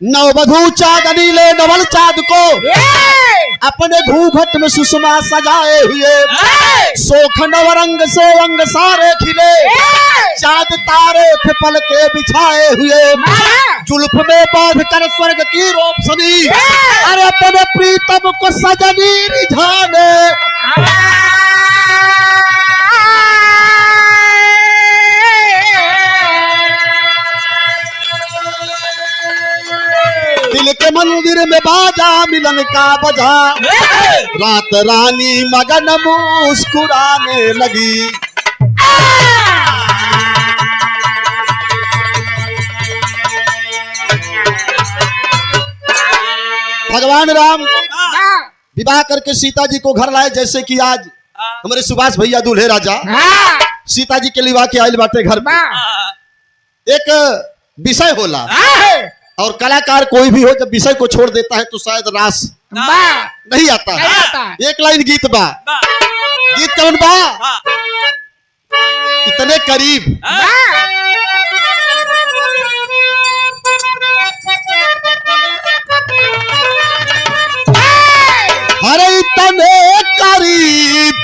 नववधू चांदनी ले नवल चाँद को अपने घूंघट में सुषमा सजाए हुए सोख नवरंग से अंग सारे खिले चाँद तारे थे पल के बिछाए हुए जुल्फ में बांध कर स्वर्ग की रोशनी अरे अपने प्रीतम को सजनी रिझाने दिल के मंदिर में बाजा मिलन का बजा रात रानी मगन मुस्कुराने लगी। भगवान राम विवाह करके सीता जी को घर लाए, जैसे कि आज हमारे सुभाष भैया दूल्हे राजा सीता जी के लिवा के आयल बाटे घर में। एक विषय होला और कलाकार कोई भी हो जब विषय को छोड़ देता है तो शायद रास नहीं आता है। एक लाइन गीत बा, गीत कौन बा? इतने करीब अरे इतने करीब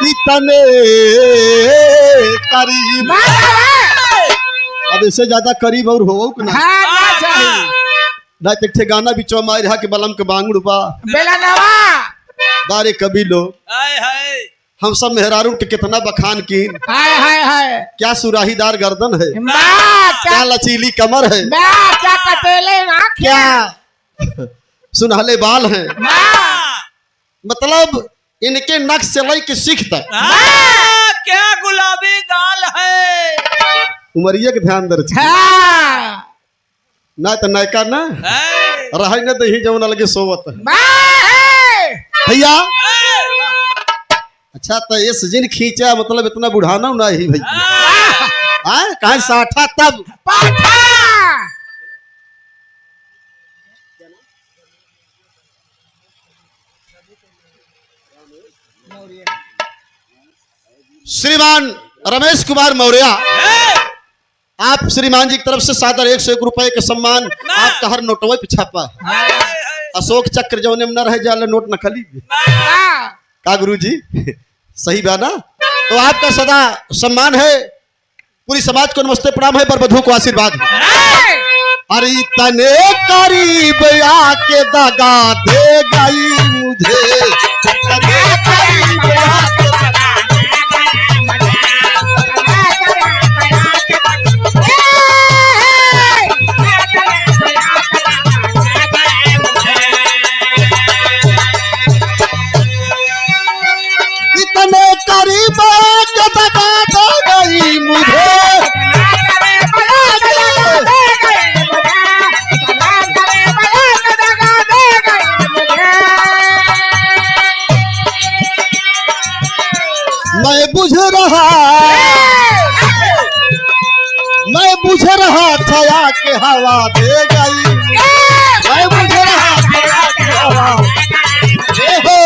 इतने करीब अब इससे ज्यादा करीब और हो ना ना गाना भी चौमाई रहा कि बलम के बांगुड़ बा बारे कभी लोग हम सब मेहरारू के कितना बखान की क्या सुराहीदार गर्दन है, क्या लचीली कमर है, क्या सुनहले बाल हैं, मतलब इनके नक्श से लई के सीख तक क्या गुलाबी गाल है। उमरिया के ध्यान दर ना तो नयका ना रह न दही जवन लगे सोवत भैया। अच्छा तो ये सजिन खींचा मतलब इतना बुढ़ाना ना ही भैया कहा साठा तब श्रीमान रमेश कुमार मौर्य आप श्रीमान जी की तरफ से सादर 101 रुपए का सम्मान आपका हर नोटवे पे छापा अशोक चक्र जो न रहे जाले नोट न खली का गुरु जी सही बा ना। तो आपका सदा सम्मान है, पूरी समाज को नमस्ते प्रणाम है, बरबधू को आशीर्वाद। अरे तने करीब आके दगा दे गई मुझे, तने करीब आके मैं बुझ रहा था के हवा दे गई, मैं बुझ रहा था के हवा दे हो।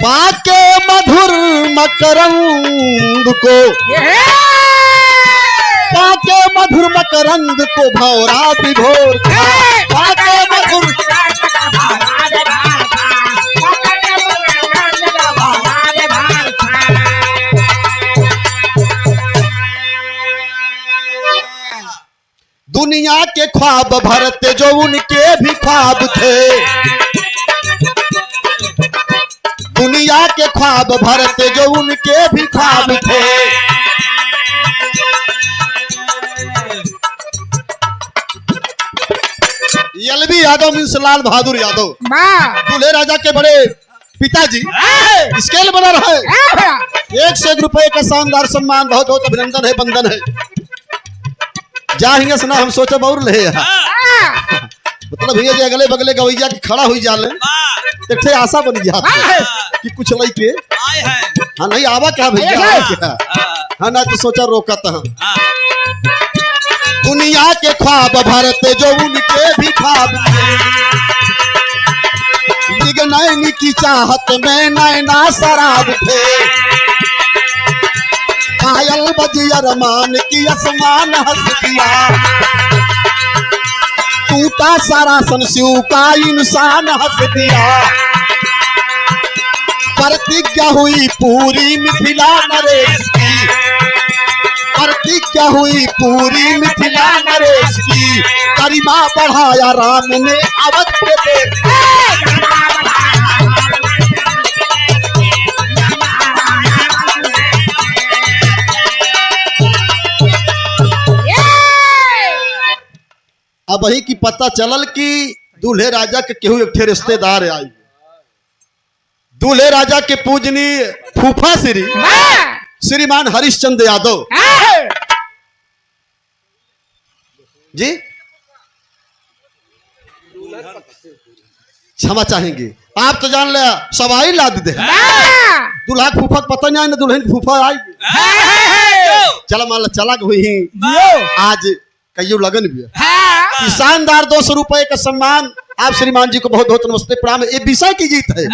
पाके मधुर मकरंद को पाके मधुर मकरंद को भौरा विभोर पाके मधुर दुनिया के ख्वाब भरते जो उनके भी ख्वाब थे, दुनिया के ख्वाब भरते जो उनके भी ख्वाब थे। एलबी यादव मीन्स लाल बहादुर यादव दूल्हे राजा के बड़े पिताजी स्केल बना रहे 101 रुपए का शानदार सम्मान, बहुत बहुत अभिनंदन है, बंदन है। जाएंगे सुना हम सोचे बहुत ले मतलब भैया जी अगले बगले गवैया की खड़ा हुई जाले एक आशा बन गया कि कुछ लई के हाँ नहीं आवा क्या भैया हाँ ना तो सोचा रोका था दुनिया के ख्वाब भरते जो उनके भी ख्वाब थे। निगनैनी की चाहत में नैना शराब थे। पायल बजी अरमान की आसमान हंस दिया। टूटा सारा संशिव का इंसान हंस दिया। प्रतिज्ञा हुई पूरी मिथिला नरेश की। प्रतिज्ञा हुई पूरी मिथिला नरेश की। गरिमा बढ़ाया राम ने अवध के देश। अब वही की पता चलल कि दूल्हे राजा के केहू एक ठे रिश्तेदार आई। दूल्हे राजा के पूजनीय फूफा श्रीमान हरिश्चंद्र यादव जी क्षमा चाहेंगे। आप तो जान ले सवाई लाद दे। दूल्हा फूफा पता नहीं ना दुल्हन फूफा आई। चला मान ला चला हुई आज कईयों लगन भी शानदार 200 रुपए का सम्मान। आप श्रीमान जी को बहुत बहुत नमस्ते प्रणाम। ये विषय की गीत है।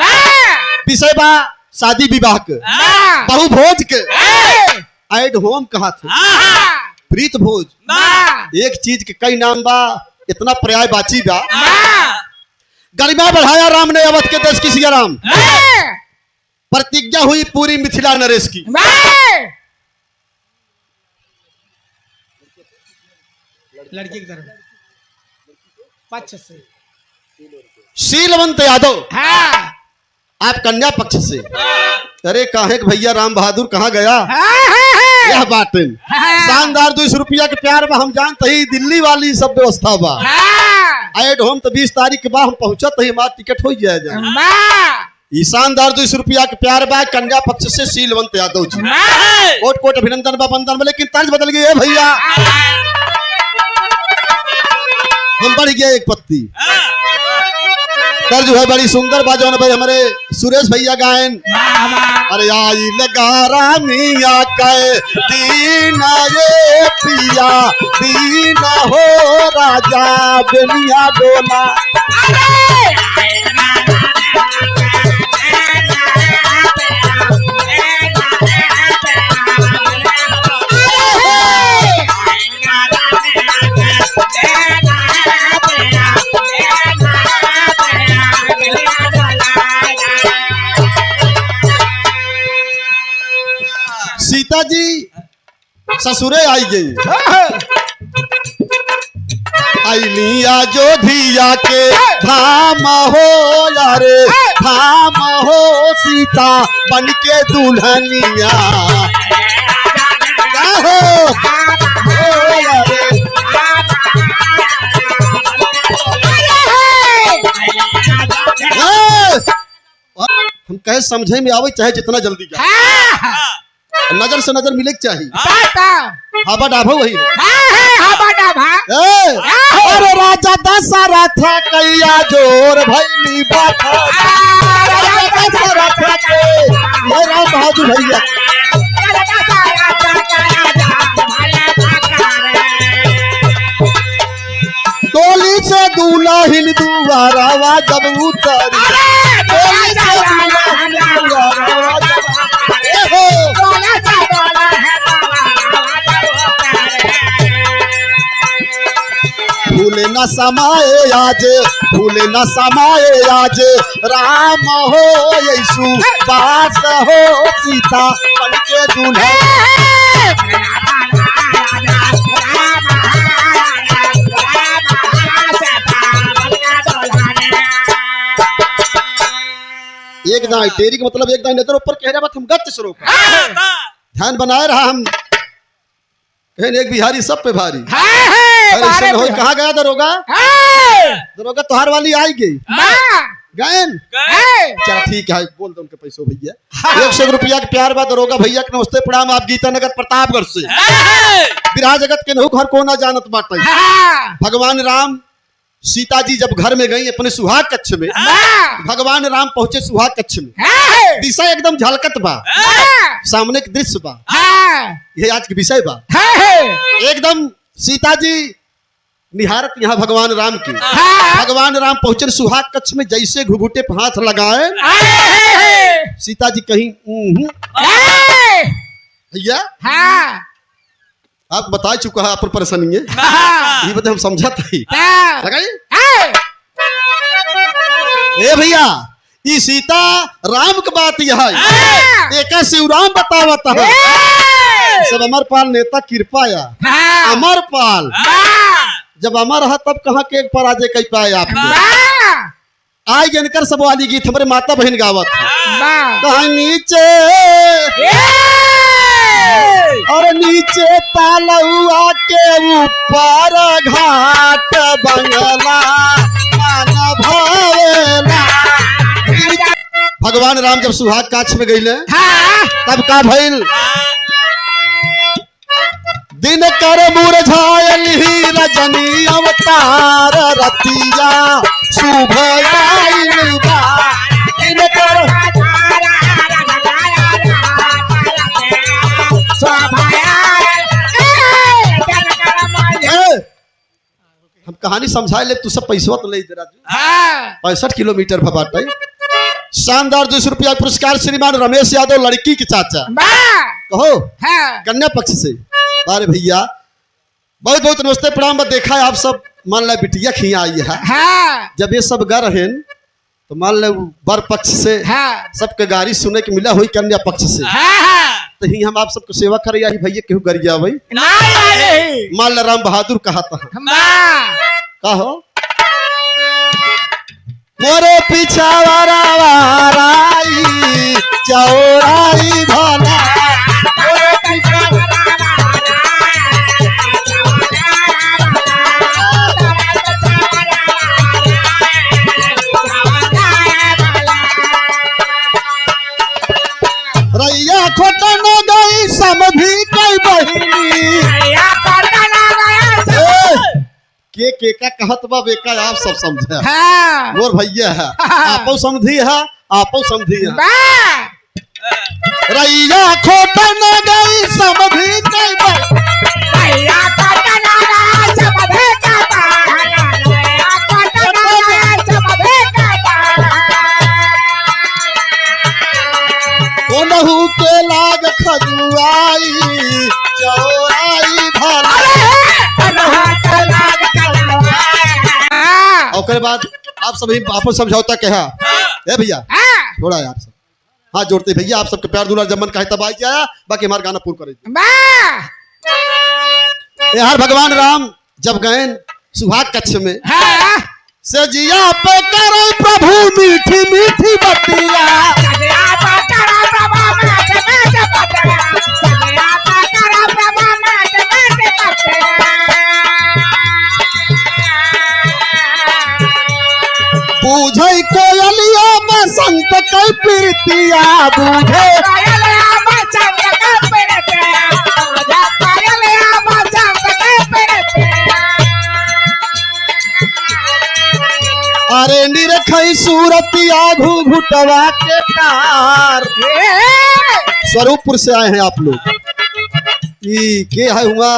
विषय बा शादी विवाह के बहु भोज के एड होम कहा थे प्रीत भोज। एक चीज के कई नाम बा इतना पर्याय बाची बा। गरिमा बढ़ाया राम ने अवध के देश की सिया राम। प्रतिज्ञा हुई पूरी मिथिला नरेश की। लड़की की तरफ पक्ष से शीलवंत यादव आप कन्या पक्ष से। अरे काहे के भैया राम बहादुर कहाँ गया। यह बात शानदार 200 रुपया के प्यार में हम जानते ही दिल्ली वाली सब व्यवस्था बा। एड होम तो 20 तारीख के बाद हम पहुंचत ही हमारा टिकट हो जाएगा। ये शानदार 200 रुपया के प्यार बा कन्या पक्ष से शीलवंत यादव जी। कोट कोट अभिनंदन बा बंदन बा। लेकिन तर्ज बदल गई है भैया। हम बढ़ गए एक पत्ती। तर्ज है बड़ी सुंदर बाजो भाई हमारे सुरेश भैया गायन। अरे आई लगा रामिया कह दीना ये पिया दीना हो राजा बेनिया डोला। सीता जी ससुरे आई गई। आईलिया जो धिया के धाम हो यारे धाम हो सीता बन के दुल्हनिया हम कहे समझे में आवे चाहे जितना जल्दी जाए। नजर से नजर मिले चाहिए। हाबा डाभा वही अरे राजा दशरथ कैया जोर भैली बात राम बहादुर भैया। टोली से दुल्हन दुआरावा जब उतरी भूले न समाए आज भूले न समाए आज राम हो यीशु बास हो सीता बन के दूल्हा। एक दाई तेरी का मतलब एक दाई नजर ऊपर कह रहा बात हम गत शुरू ध्यान बनाए रहा। हम एक बिहारी सब पे भारी। कहाँ गया दरोगा। दरोगा तुहार वाली आई गई गायन। चल ठीक है बोल दो उनके पैसों भैया 100 रुपया के प्यार बा। दरोगा भैया के नमस्ते प्रणाम। आप गीता नगर प्रतापगढ़ से विराह जगत के नहुक हर कोना जानत बाटे। भगवान राम सीता जी जब घर में गई अपने सुहाग कक्ष में भगवान राम पहुंचे सुहाग कक्ष में। दिशा एकदम झलकत बा सामने के दृश्य बा। यह आज के विषय बा। एकदम सीता जी निहारत यहाँ भगवान राम की। भगवान राम पहुंचे सुहाग कक्ष में, जैसे घुघुटे पे हाथ लगाए सीता जी कहीं भैया आप बता चुका है आप पर परेशानी है, ये बता हम समझाते ही लगाइए। ए भैया ये सीता राम की बात यह है, एक शिवराम बतावत है सब अमर पाल नेता कृपा या अमर पाल जब अमर है तब कहाँ के एक पराजय कह पाए आप आज जनकर सब वाली गीत हमारे माता बहन गावत कहा नीचे और नीचे तालुआ के ऊपर घाट बंगला मन भावेला। भगवान राम जब सुहाग काछ में गईले तब का भइल दिन कर मुरझायल ही रजनी अवतार रतिया शुभ आइल बा दिन कर हम कहानी समझाए ले तू सब पैसा तो ले दे राजू 65 किलोमीटर भबाटे शानदार 200 रुपया पुरस्कार श्रीमान रमेश यादव लड़की के चाचा कहो कन्या पक्ष से। अरे भैया बहुत बहुत नमस्ते प्रणाम। देखा है आप सब मान लो बिटिया खिया आई है जब ये सब गर हैं तो मान लो बर पक्ष से सबके गाड़ी सुने के मिला हुई कन्या पक्ष से तो ही हम आप सबको सेवा करे ही भैया केहू गरिया भाई मान लो राम बहादुर कहा था कहो मोरे पीछा वाराई चौराई भला रैया खोटा न गई समझी कई बहिनी के का कहत बा बेका आप सब समझे मोर भैया है आपो समझी है आपो समझी है रैया खोटा न गई समझी कई बहिनी कोनहू के लाग खजुआई चौराई भला और बाद आप सभी आपस समझौता कहा है भैया थोड़ा यार सब हाथ जोड़ते भैया आप सबके प्यार दुलार जमन कहे तब आई जाया बाकी हमारा गाना पूरा करे यार। भगवान राम जब गए सुहाग कक्ष में से जिया पे करो प्रभु मीठी मीठी बतिया बूझे कोयलिया बसंत के प्रीतिया बूझे अरे निरखई सूरतिया घुघुटवा के कार स्वरूपपुर से आए हैं आप लोग ये के है हुआ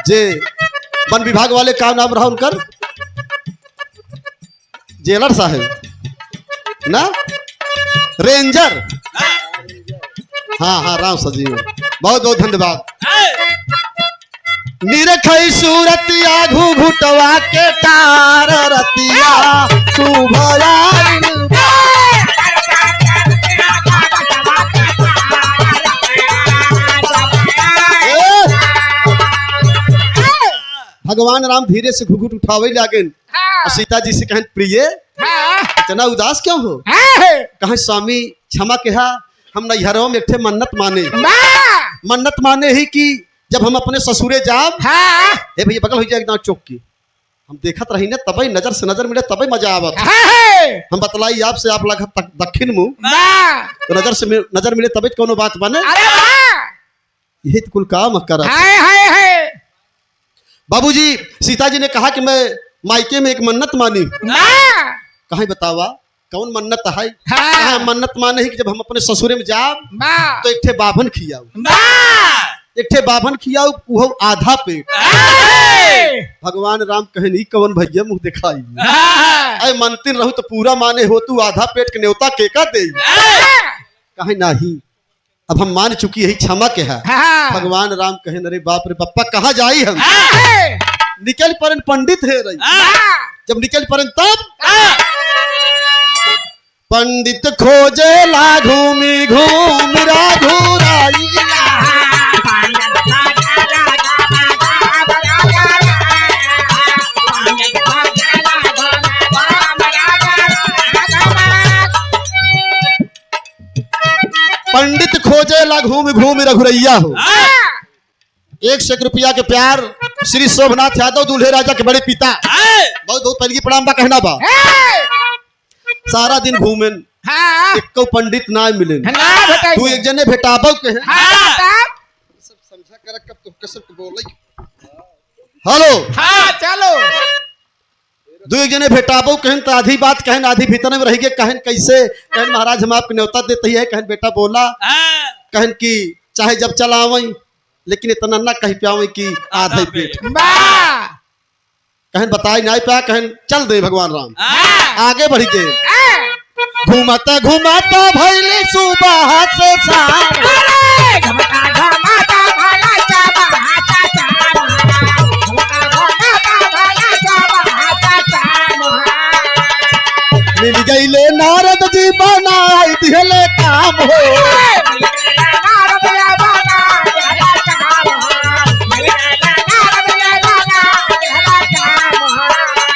जे वन विभाग वाले का नाम रहा उनकर जेलर साहब ना रेंजर हाँ राम सजीव बहुत बहुत धन्यवाद। निरखई सूरतिया घुघुटवा के तार रतिया शुभ आइल भगवान राम धीरे से घुघुट उठावे लागे सीता जी से कहें प्रिय इतना उदास क्यों हो कहे स्वामी क्षमा कहा हम नैहरों में एक मन्नत माने ही कि जब हम अपने ससुरे जाब हे भैया बगल हो जाए एकदम चौक की हम देखत रही ने तबे नजर से नजर मिले तबे मजा आवत हम बतलाई आपसे आप लग तक दक्षिण मुंह तो नजर से नजर मिले तबे कोनो बात बने यही तो कुल काम कर बाबूजी सीता जी ने कहा कि मैं मायके में एक मन्नत मानी कहीं बतावा कौन मन्नत है मन्नत माने ही कि जब हम अपने ससुरे में जाब तो एक थे बाभन खियाऊ एक ठे बाभन खियाऊ वो आधा पेट। भगवान राम कहन ई कवन भैया मुंह दिखाई अय मनतिन रहू तो पूरा माने हो तू आधा पेट के न्योता केका दे कहे नाही अब हम मान चुकी है क्षमा के है। भगवान राम कहे अरे बाप रे बप्पा कहाँ जाई हम निकल परन पंडित है रही जब निकल परन तब पंडित खोजे ला घूमी घूम राघुराई पंडित खोजे ला घूम घूम रघुरैया हो। 1 रुपया के प्यार श्री शोभनाथ यादव दूल्हे राजा के बड़े पिता बहुत बहुत पहले प्रणाम बा कहना बा सारा दिन घूमेन एको पंडित ना मिले तू एक जने भेटाबो के सब समझा कर कब तो कसम बोले हेलो हाँ चलो दो एक जने भेटाबो कहन तो आधी बात कहन आधी भीतर में रह गए कहन कैसे कहन महाराज हम आपको न्योता देते ही है कहन बेटा बोला कहन की चाहे जब चलावई लेकिन इतना ना कह पावे कि आधे पेट कहन बताई नहीं पाया कहन चल दे भगवान राम आगे बढ़ गए घुमाता घुमाता भैली सुबह से शाम मिल गईले नारद जी बनाई दिहले काम हो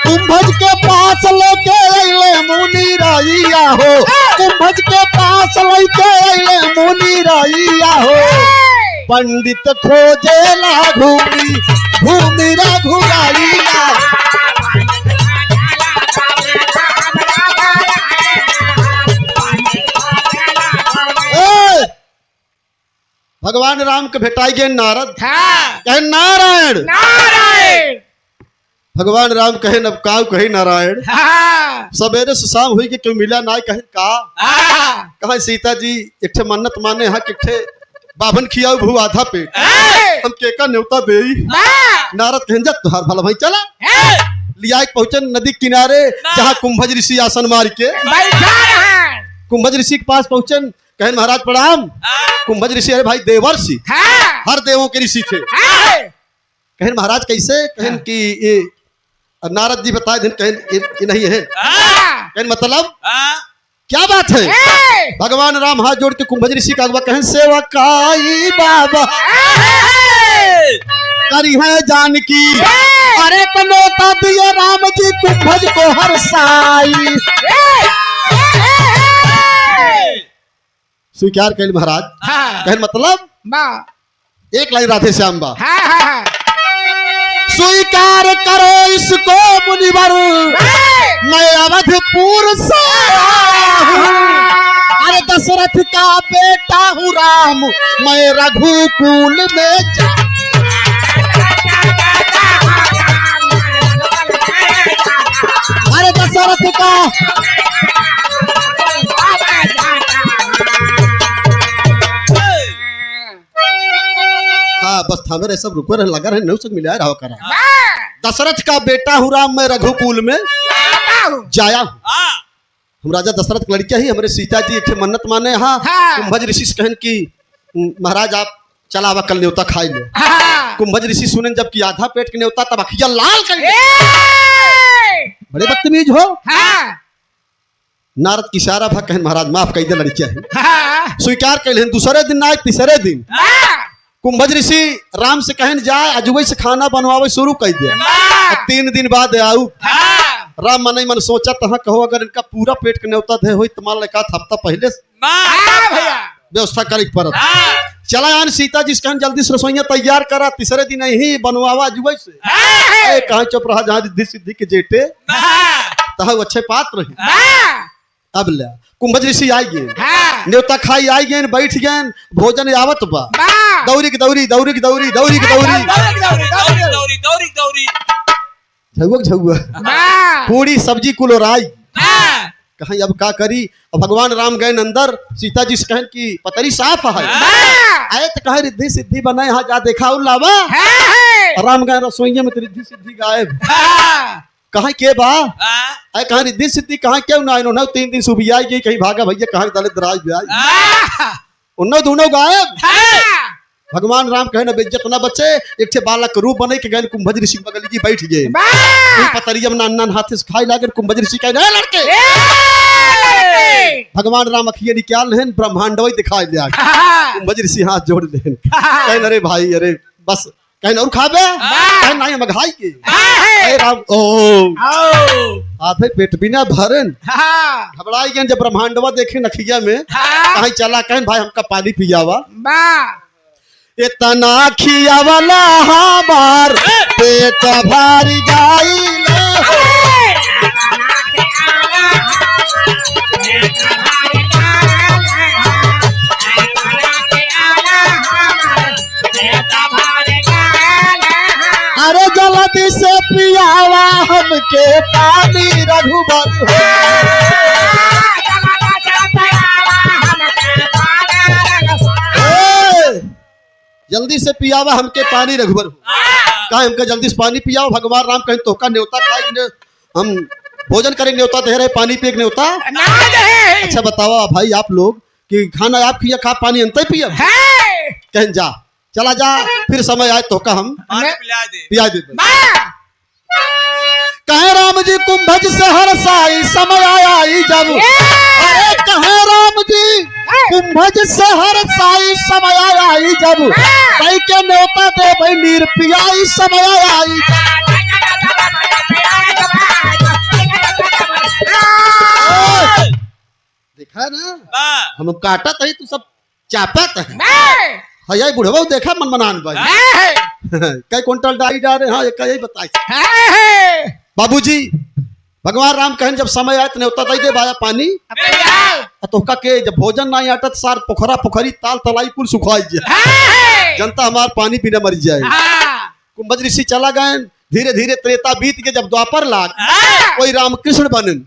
कुंभज के पास लेके अइले मुनि रैया हो कुंभज के पास लेके अइले मुनि रैया हो पंडित खोजे ला घूमी घूमी रघुराइया भगवान राम के भेटाई गए नारद कहे नारायण भगवान राम कहे अब काव कहे नारायण सवेरे से शाम हुई कि क्यों मिला ना कहे कहा सीता जी एक ठे मन्नत माने हा कि ठे बाभन खियाऊ भू आधा पेट हम केका न्योता दे नारद कहे जा तुहार भला भाई चला लिया पहुंचे नदी किनारे जहाँ कुंभज ऋषि आसन मार के कुंभज ऋषि के पास पहुंचे कहन महाराज प्रणाम कुंभज ऋषि अरे भाई देवर्षि हर देवों के ऋषि थे कहन महाराज कैसे कहन कि ये नारद जी बताए दिन कहन ये नहीं है कहन मतलब क्या बात है भगवान राम हाथ जोड़ के कुंभज ऋषि का अगवा कहन सेवकाई बाबा करी है जानकी अरे कनोता दिए राम जी कुंभज को हर साई स्वीकार कर महाराज कहन मतलब एक लाइन राधे श्याम बा स्वीकार करो इसको मुनिवर मैं अवधपुर से अरे दशरथ का बेटा हूँ राम मैं रघुकुल में अरे दशरथ का हाँ बस थामे सब रुको रहे लगा रहे नहीं मिला रहा करा दशरथ का बेटा हूँ राम मैं रघुकुल में जाया हूँ हम राजा दशरथ की लड़कियां ही हमारे सीता जी एक मन्नत माने हाँ कुंभज ऋषि कहन की महाराज आप चला आवा कल न्योता खाई लो कुंभज ऋषि सुने जबकि आधा पेट के न्योता तब अखिया लाल कर बड़े बदतमीज हो नारद की इशारा भा कहन महाराज माफ कर दे लड़कियां है स्वीकार कर दूसरे दिन ना तीसरे दिन कुंभज ऋषि राम से कहन जाए अजुबई से खाना बनवावे शुरू कर दिया 3 दिन बाद आऊ राम मन मन सोचा तहा कहो अगर इनका पूरा पेट के न्योता दे हो तो मान एक हफ्ता पहले व्यवस्था करे पड़त चला आन सीता जी कहन जल्दी से रसोइया तैयार करा तीसरे दिन ही बनवावा अजुबई से कहा चुप रहा जहाँ रिद्धि सिद्धि के जेटे तहा अच्छे पात्र रही अब ले कुंभज ऋषि आई गए न्योता खाई आई गए बैठ गए भोजन आवत बा दौरी की दौरी दौरी की दौरी दौरी की दौरी झुआ झुआ पूरी सब्जी कुलोराई कहीं अब का करी। अब भगवान राम गए अंदर, सीता जी से कहन की पतरी साफ है, आए तो कहे रिद्धि सिद्धि बना यहाँ जा देखा लावा। राम गए रसोइया में तो रिद्धि सिद्धि गायब। कहा के बा आए कहा रिद्धि सिद्धि कहा क्यों ना इन्होंने 3 दिन सुबह आई गई कहीं भागा भैया कहा दलित राज ब्याज उन्होंने दोनों गायब। भगवान राम कहे ना बेइज्जत ना बचे, एक छे बालक रूप बने के गए कुंभज ऋषि बगल की बैठ गए। पतरियम नान हाथ से खाई लागे कुंभज ऋषि कहे लड़के भगवान राम अखिए निकाल लेन ब्रह्मांडवई दिखाई लिया। कुंभज ऋषि हाथ जोड़ लेन कहे अरे भाई अरे बस कहे और खाबे कहे नहीं हम घाई के अरे राम ओ आधे पेट बिना भरन घबराई गए। जब ब्रह्मांडवा देखे नखिया में कहीं चला कहे भाई हमका पानी पियावा। इतना खिया वाला हमार पेट भारी गाइल अरे जल्दी से पियावा हमके पानी रघुबर जल्दी से पियावा हमके पानी रघुबर हो कहा हमके जल्दी से पानी पियाओ। भगवान राम कहीं तो का न्योता खाए हम भोजन करें न्योता दे रहे पानी पिए न्योता। अच्छा बताओ भाई आप लोग कि खाना आप खिया खा पानी अंत पिया कहीं जा चला जा फिर समय आए तो का हम पिया दे। कहे राम जी कुंभज से हर साई समय आई जब अरे कहे राम जी कुंभज से हर साई समय आई जब कई के न्योता दे भाई नीर पियाई समय आई। देखा ना हम काटा तही तू सब चापत है बुढ़वा देखा मन मनान भाई कई क्विंटल डाई डाले हाँ एक यही बताई। बाबूजी भगवान राम कहन जब समय आए तो न्योता दे दे बाया पानी तो के जब भोजन नहीं आटत सार पोखरा पोखरी ताल तलाई कुल सुखाई जाए जनता हमार पानी पीने मर जाए। कुंभज ऋषि चला गए धीरे धीरे त्रेता बीत के जब द्वापर लाग कोई रामकृष्ण बनन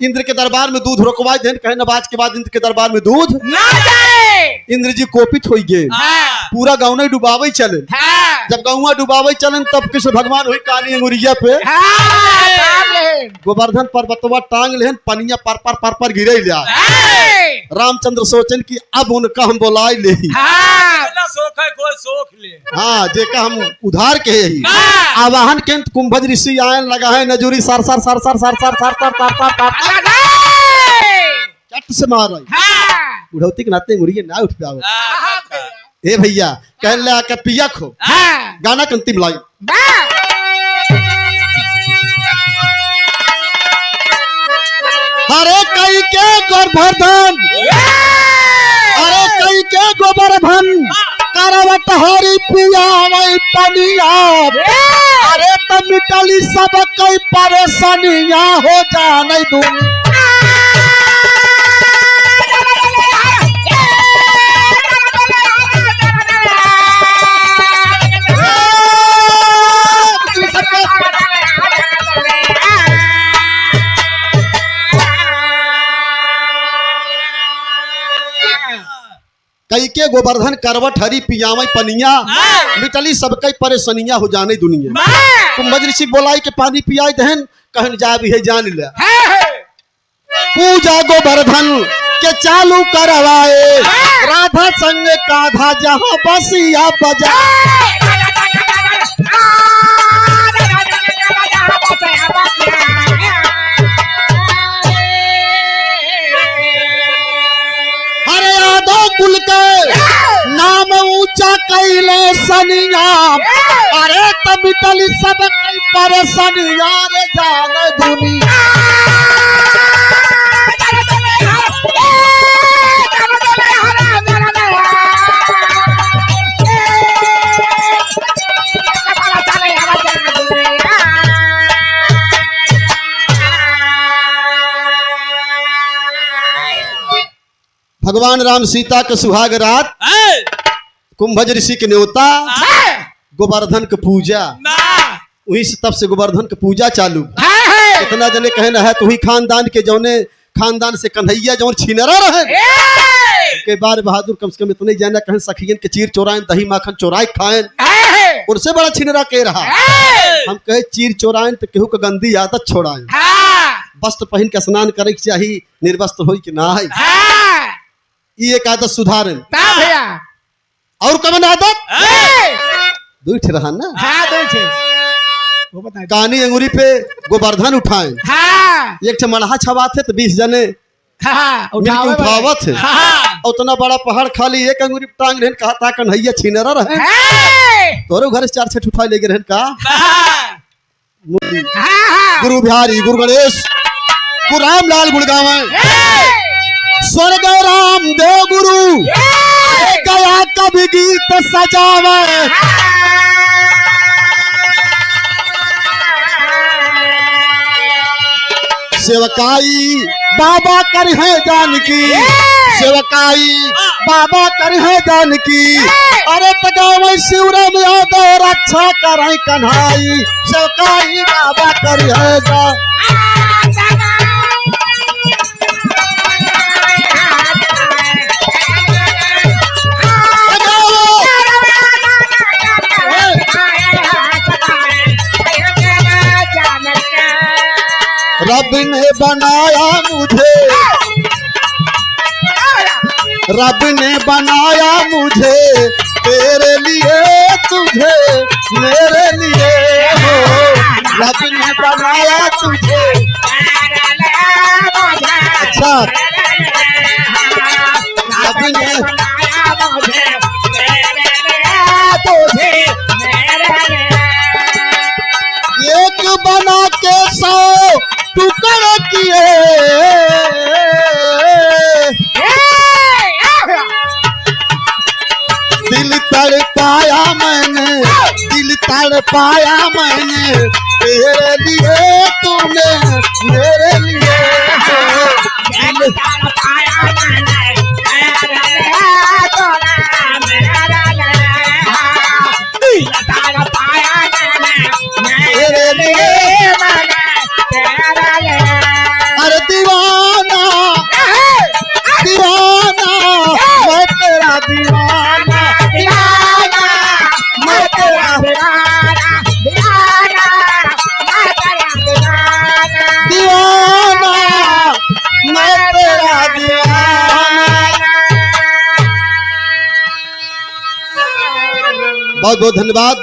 इंद्र के दरबार में दूध रोकवाए देन कहे नवाज के बाद इंद्र के दरबार में दूध ना जाए। इंद्र जी कोपित हो गए पूरा गाँव ने डुबावे चले। जब गाँव डुबावे चलन तब कृष्ण भगवान हुई काली अंगुरिया पे गोवर्धन पर्वतवा टांग लेन पनिया पर पर गिरे लिया। रामचंद्र सोचन की अब उनका हम बोलाई ले हाँ देखा हम उधार के ही आवाहन के कुंभज ऋषि आए लगा है नजूरी सर सर सर सर सर सर सर सर सर चट से मार रही उड़ौती के नाते मुर्गी ना उठ पाओ। ए भैया कह ले आकर पिया खो गाना के अंतिम लाइन अरे कई के गोवर्धन अरे कई के गोवर्धन करवट हरी पिया वही पनिया अरे तो मिटली सब कई परेशानिया हो जाने दूं। कई के गोवर्धन करवट हरी पियावई पनिया मिटली सबके परेशानियां हो जाने दुनिया। कुंभज ऋषि बोलाई के पानी पियाई दहन कहन जा भी है जान ले पूजा गोवर्धन के चालू करवाए राधा संग काधा जहां बसिया बजा। कुल के नाम ऊंचा कैले सनिया अरे तब मिटली सब कई परेशानिया रे जाने दुनिया। भगवान राम सीता के सुहाग रात कुंभज ऋषि के न्योता गोवर्धन के पूजा वही से तब से गोवर्धन के पूजा चालू। इतना जने कहना है तो ही खानदान के जौने खानदान से कन्हैया जवन छिनरा रहे के बार बहादुर कम से कम इतने जाना कहें सखियन के चीर चोराएं दही माखन चोराए खाएं उनसे बड़ा छिनरा के रहा। हम कहे चीर चोराएं तो केहू का गंदी आदत छोड़ाएं, वस्त्र पहन के स्नान करे के चाहिए, निर्वस्त्र हो कि ना है ये एक आदत सुधारें। और कमन आदत दूठ रहा ना कानी अंगुरी पे गोवर्धन उठाएं, एक ठे मलहा छवात है तो 20 जने उठावत है। उतना बड़ा पहाड़ खाली एक अंगुरी टांग रहन कहता कन्हैया छिनरा रहे तोरे घर से 4 छठ उठा ले रहन का। गुरु बिहारी गुरु गणेश गुरु रामलाल गुड़गांव स्वर्ग राम देव गुरु गया कभी गीत सजावे सेवकाई बाबा कर है जानकी, सेवकाई बाबा कर है जानकी। अरे तगाव शिवराम यादव रक्षा करे कन्हाई, सेवकाई बाबा कर है जा। रब ने बनाया मुझे, रब ने बनाया मुझे तेरे लिए तुझे मेरे लिए हो। रब ने बनाया तुझे अच्छा रब ने एक बना के 100 टुकड़े किए, दिल तड़पाया मैंने, दिल तड़पाया मैंने तेरे लिए तूने मेरे लिए दिल तड़पाया मैंने तेरे लिए तूने दिल तड़पाया मैंने मेरे लिए अरे दीवाना दीवाना मैं तेरा दीवाना दीवाना मैं तेरा दीवाना दीवाना मैं तेरा दीवाना दीवाना मैं तेरा दीवाना। बहुत बहुत धन्यवाद।